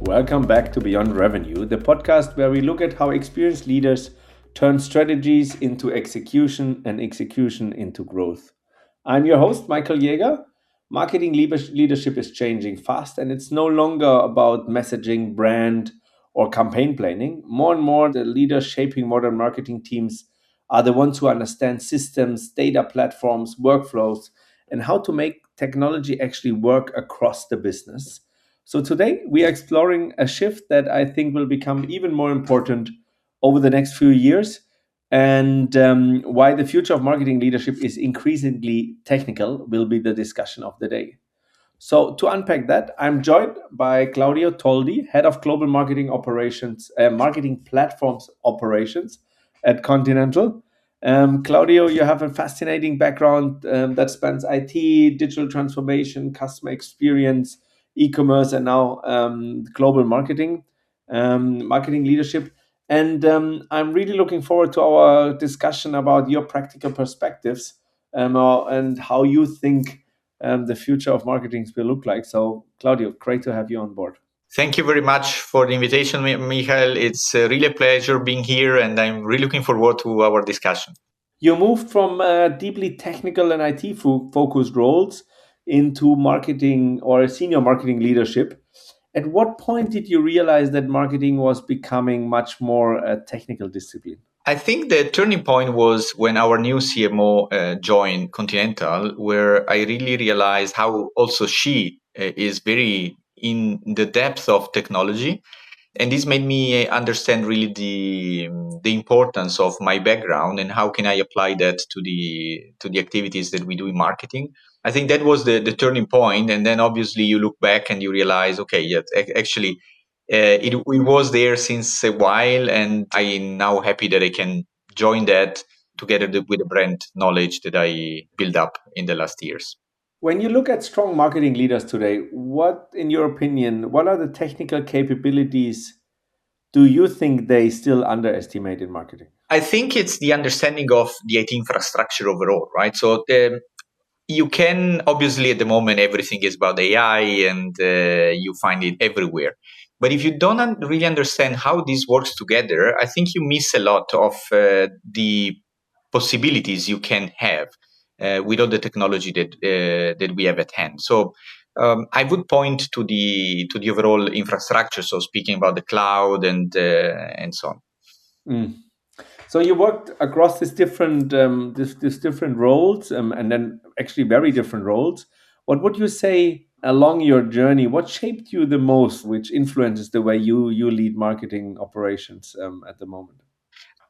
Welcome back to Beyond Revenue, the podcast where we look at how experienced leaders turn strategies into execution and execution into growth. I'm your host, Michael Jäger. Marketing leadership is changing fast, and it's no longer about messaging, brand, or campaign planning. More and more, the leaders shaping modern marketing teams are the ones who understand systems, data platforms, workflows, and how to make technology actually work across the business. So today we are exploring a shift that I think will become even more important over the next few years, and why the future of marketing leadership is increasingly technical will be the discussion of the day. So to unpack that, I'm joined by Claudio Toldi, head of global marketing operations, marketing platforms operations at Continental. Claudio, you have a fascinating background that spans IT, digital transformation, customer experience, e-commerce, and now global marketing leadership. And I'm really looking forward to our discussion about your practical perspectives and how you think the future of marketing will look like. So, Claudio, great to have you on board. Thank you very much for the invitation, Michael. It's really a pleasure being here, and I'm really looking forward to our discussion. You moved from deeply technical and IT focused roles into marketing or senior marketing leadership. At what point did you realize that marketing was becoming much more a technical discipline? I think the turning point was when our new CMO joined Continental, where I really realized how also she is very in the depth of technology. And this made me understand really the importance of my background and how can I apply that to the activities that we do in marketing. I think that was the turning point. And then obviously you look back and you realize, okay, yes, actually it was there since a while, and I'm now happy that I can join that together with the brand knowledge that I built up in the last years. When you look at strong marketing leaders today, what, in your opinion, what are the technical capabilities do you think they still underestimate in marketing? I think it's the understanding of the IT infrastructure overall, right? So you can obviously at the moment everything is about AI and you find it everywhere. But if you don't really understand how this works together, I think you miss a lot of the possibilities you can have with all the technology that we have at hand. So I would point to the overall infrastructure. So speaking about the cloud and so on. Mm. So you worked across these different this different roles, and then actually very different roles. What would you say along your journey? What shaped you the most? Which influences the way you lead marketing operations at the moment?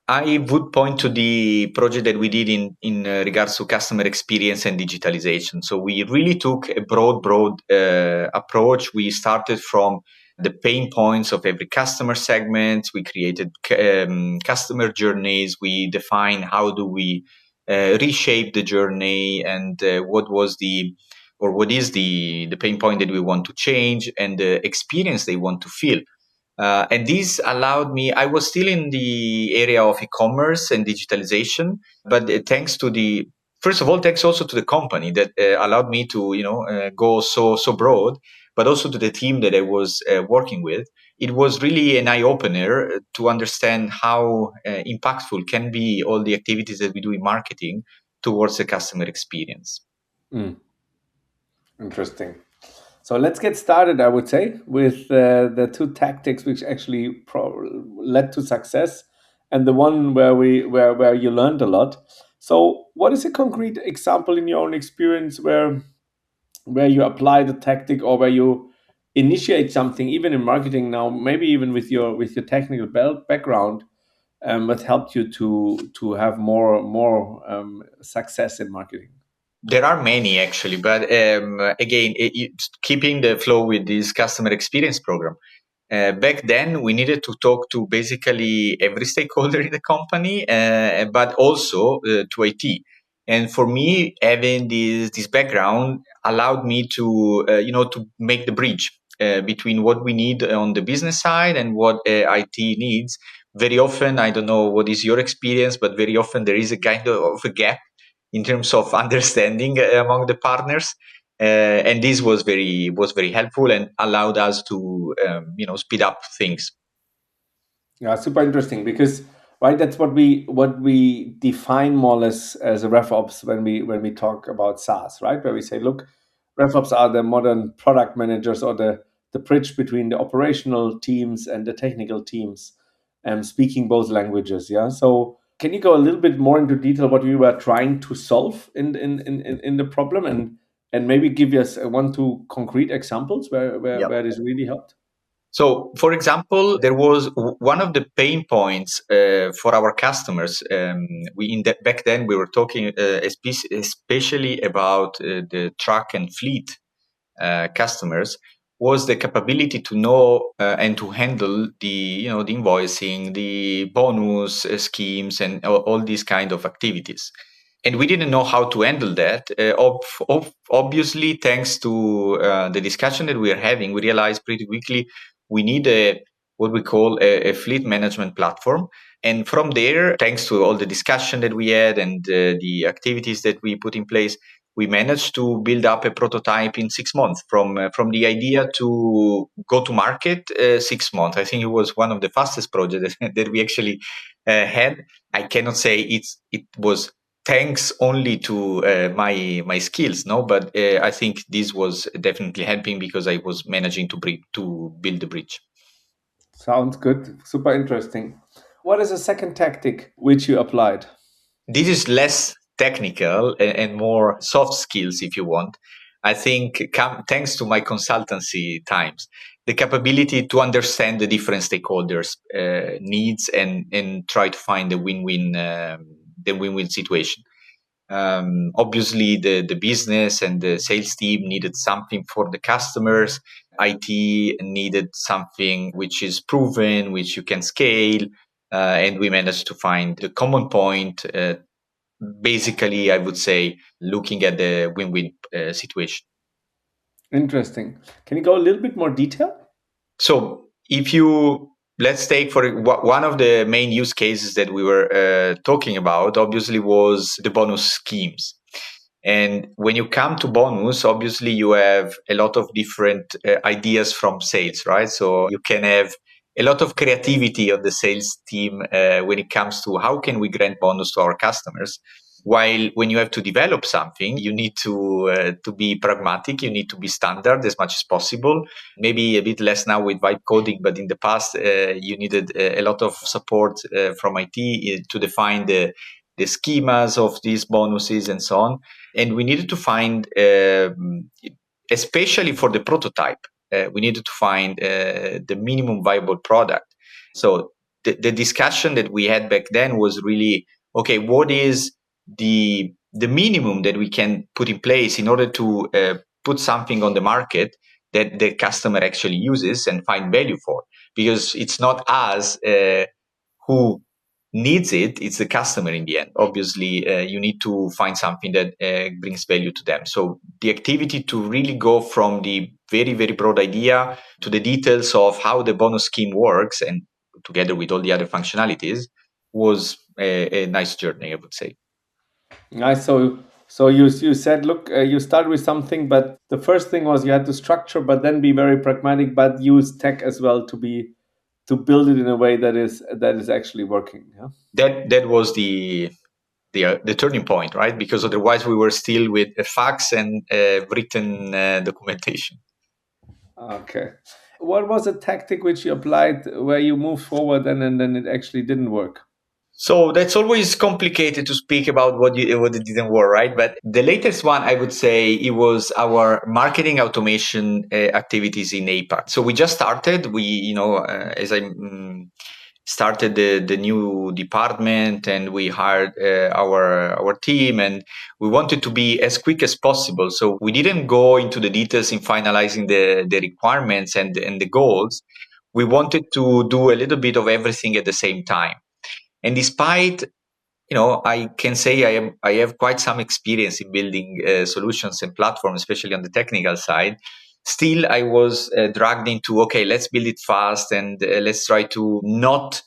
I would point to the project that we did in regards to customer experience and digitalization. So we really took a broad approach. We started from the pain points of every customer segment. We created customer journeys. We defined how do we reshape the journey and what is the pain point that we want to change and the experience they want to feel. And this allowed me, I was still in the area of e-commerce and digitalization, but first of all, thanks also to the company that allowed me to, go so broad, but also to the team that I was working with. It was really an eye opener to understand how impactful can be all the activities that we do in marketing towards the customer experience. Mm, interesting. So let's get started, I would say, with the two tactics which actually led to success, and the one where you learned a lot. So, what is a concrete example in your own experience where you apply the tactic or where you initiate something, even in marketing now, maybe even with your technical background, that helped you to have more success in marketing? There are many actually, but again, keeping the flow with this customer experience program. Back then, we needed to talk to basically every stakeholder in the company, but also to IT. And for me, having this background allowed me to to make the bridge between what we need on the business side and what IT needs. Very often, I don't know what is your experience, but very often there is a kind of a gap in terms of understanding among the partners. And this was very helpful and allowed us to speed up things. Yeah, super interesting because right, that's what we define more or less as a RevOps when we talk about SaaS, right? Where we say, look, RevOps are the modern product managers or the bridge between the operational teams and the technical teams, speaking both languages. Yeah. So can you go a little bit more into detail what we were trying to solve in the problem and maybe give us one, two concrete examples where this really helped? So, for example, there was one of the pain points for our customers. Back then we were talking especially about the truck and fleet customers, was the capability to know and to handle the invoicing, the bonus schemes, and all these kind of activities. And we didn't know how to handle that. Obviously, thanks to the discussion that we are having, we realized pretty quickly we need what we call a fleet management platform. And from there, thanks to all the discussion that we had and the activities that we put in place, we managed to build up a prototype in 6 months from the idea to go to market. 6 months, I think it was one of the fastest projects that we actually had. I cannot say it was thanks only to my skills, no, but I think this was definitely helping because I was managing to build the bridge. Sounds good. Super interesting. What is the second tactic which you applied? This is less technical and more soft skills, if you want. I think, thanks to my consultancy times, the capability to understand the different stakeholders' needs and try to find the win-win situation. Obviously, the business and the sales team needed something for the customers. IT needed something which is proven, which you can scale, and we managed to find the common point. Basically, I would say looking at the win-win situation. Interesting. Can you go a little bit more detail? So if you let's take for one of the main use cases that we were talking about, obviously, was the bonus schemes. And when you come to bonus, obviously you have a lot of different ideas from sales, right? So you can have a lot of creativity of the sales team when it comes to how can we grant bonus to our customers. While when you have to develop something, you need to be pragmatic. You need to be standard as much as possible. Maybe a bit less now with vibe coding, but in the past you needed a lot of support from IT to define the schemas of these bonuses and so on. And we needed to find, especially for the prototype, we needed to find the minimum viable product. So the discussion that we had back then was really, okay, what is the minimum that we can put in place in order to put something on the market that the customer actually uses and find value for? Because it's not us who needs it, it's the customer in the end. Obviously, you need to find something that brings value to them. So the activity to really go from the very, very broad idea to the details of how the bonus scheme works and together with all the other functionalities was a nice journey, I would say. Nice. So you said, look, you start with something, but the first thing was you had to structure, but then be very pragmatic, but use tech as well to build it in a way that is actually working. Yeah. That was the turning point, right? Because otherwise we were still with a fax and written documentation. Okay. What was a tactic which you applied where you moved forward and then it actually didn't work? So that's always complicated to speak about what it didn't work, right? But the latest one, I would say, it was our marketing automation activities in APAC. So we just started. As I started the new department, and we hired our team, and we wanted to be as quick as possible. So we didn't go into the details in finalizing the requirements and the goals. We wanted to do a little bit of everything at the same time. And despite, I can say I have quite some experience in building solutions and platforms, especially on the technical side. Still, I was dragged into, okay, let's build it fast and let's try to not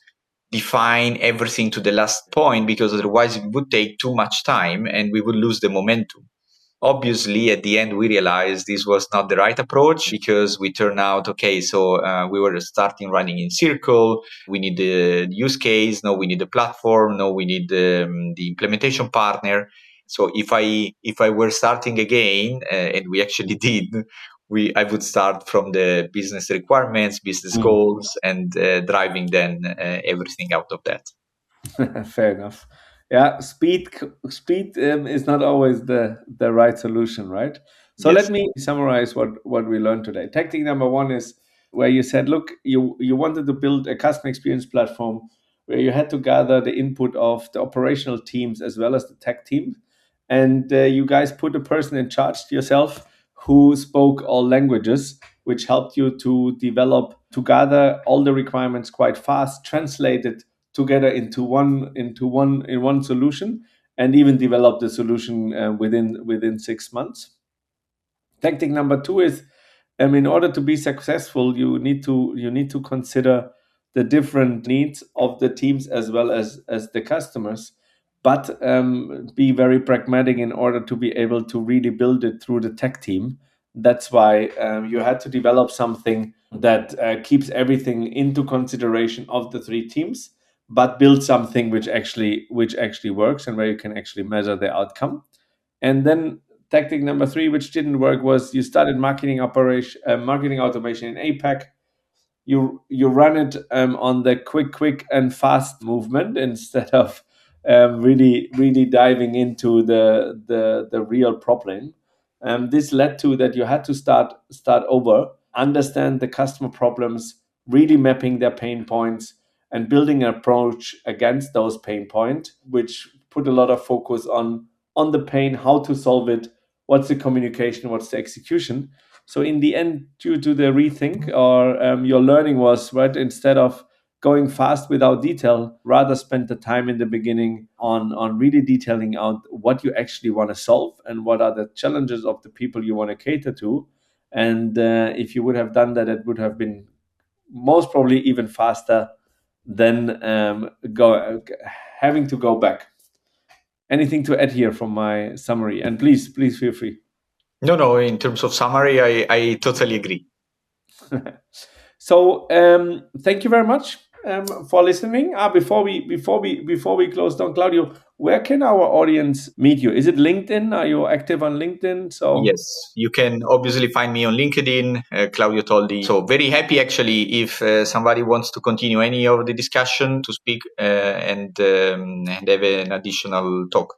define everything to the last point, because otherwise it would take too much time and we would lose the momentum. Obviously, at the end, we realized this was not the right approach because we turned out, okay, so we were starting running in circle. We need the use case. No, we need the platform. No, we need the implementation partner. So if I were starting again, and we actually did, I would start from the business requirements, business goals, and driving then everything out of that. Fair enough. Yeah, speed is not always the right solution, right? So let Yes. me summarize what we learned today. Tactic number one is where you said, look, you wanted to build a customer experience platform where you had to gather the input of the operational teams as well as the tech team, and you guys put a person in charge yourself who spoke all languages, which helped you to develop to gather all the requirements quite fast, translate it together in one solution, and even develop the solution within 6 months. Tactic number two is, in order to be successful, you need to consider the different needs of the teams as well as the customers, but be very pragmatic in order to be able to really build it through the tech team. That's why you had to develop something that keeps everything into consideration of the three teams, but build something which actually works and where you can actually measure the outcome. And then tactic number three, which didn't work, was you started marketing automation in APAC. You run it on the quick and fast movement instead of really diving into the real problem. This led to that you had to start over, understand the customer problems, really mapping their pain points, and building an approach against those pain points, which put a lot of focus on the pain, how to solve it, what's the communication, what's the execution. So in the end, due to the rethink or your learning was right, instead of going fast without detail, rather spend the time in the beginning on really detailing out what you actually want to solve and what are the challenges of the people you want to cater to. And if you would have done that, it would have been most probably even faster than having to go back. Anything to add here from my summary? And please feel free. No. In terms of summary, I totally agree. So thank you very much for listening. Before we close down, Claudio, where can our audience meet you? Is it LinkedIn? Are you active on LinkedIn? So Yes, you can obviously find me on LinkedIn, Claudio Toldi. So very happy actually if somebody wants to continue any of the discussion to speak and have an additional talk.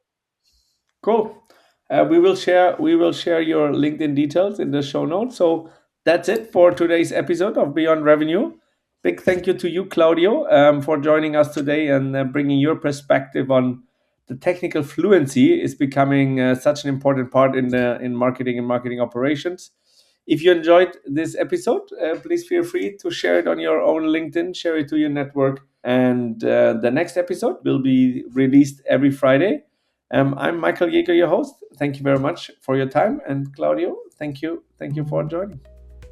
cool. We will share your LinkedIn details in the show notes. So that's it for today's episode of Beyond Revenue. Big thank you to you, Claudio, for joining us today and bringing your perspective on the technical fluency is becoming such an important part in marketing and marketing operations. If you enjoyed this episode, please feel free to share it on your own LinkedIn, share it to your network, and the next episode will be released every Friday. I'm Michael Jäger, your host. Thank you very much for your time, and Claudio, thank you for joining.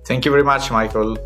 Thank you very much, Michael.